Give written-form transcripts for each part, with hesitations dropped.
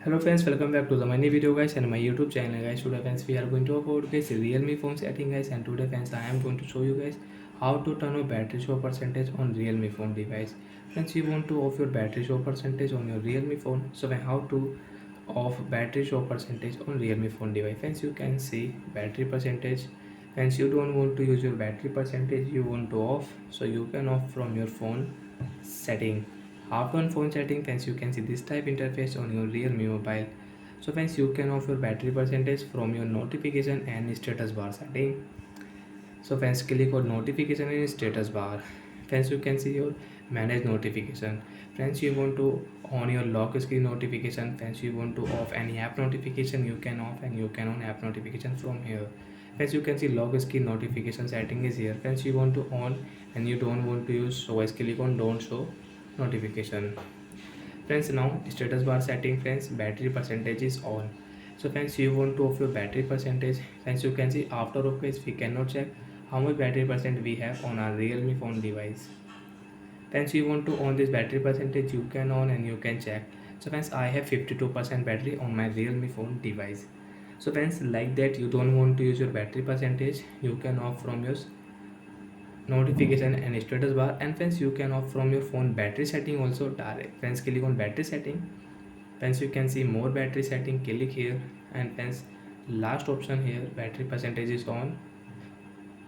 Hello friends, welcome back to the mini video guys and my YouTube channel guys. Today friends we are going to talk about guys Realme phone setting guys, and today friends I am going to show you guys how to turn off battery show percentage on Realme phone device. Friends, you want to off your battery show percentage on your Realme phone, so then how to off battery show percentage on Realme phone device. Friends, you can see battery percentage. Friends, you don't want to use your battery percentage, you want to off, so you can off from your phone setting. After on phone setting, friends, you can see this type interface on your Realme mobile. So friends, you can off your battery percentage from your notification and status bar setting. So friends, click on notification in status bar. Friends, you can see your manage notification. Friends, you want to on your lock screen notification. Friends, you want to off any app notification, you can off, and you can on app notification from here. Friends, you can see lock screen notification setting is here. Friends, you want to on and you don't want to use, so guys click on don't show notification. Friends, now status bar setting. Friends, battery percentage is on. So friends, you want to off your battery percentage. Friends, you can see after of guys we cannot check how much battery percent we have on our Realme phone device. Friends, you want to on this battery percentage, you can on and you can check. So friends, I have 52% battery on my Realme phone device. So friends, like that you don't want to use your battery percentage, you can off from your notification and status bar. And friends, you can off from your phone battery setting also direct. Friends, click on battery setting. Friends, you can see more battery setting, click here. And friends, last option here, battery percentage is on.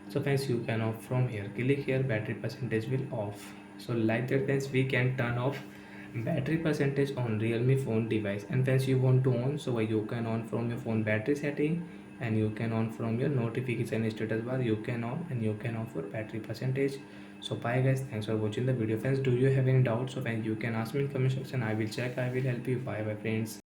So friends, you can off from here, click here, battery percentage will off. So like that friends, we can turn off battery percentage on Realme phone device. And friends, you want to on, so you can on from your phone battery setting, and you can on from your notification status bar, you can on and you can off your battery percentage. So bye guys, thanks for watching the video. Friends, do you have any doubts? So friends, you can ask me in comment section, I will check, I will help you. Bye bye friends.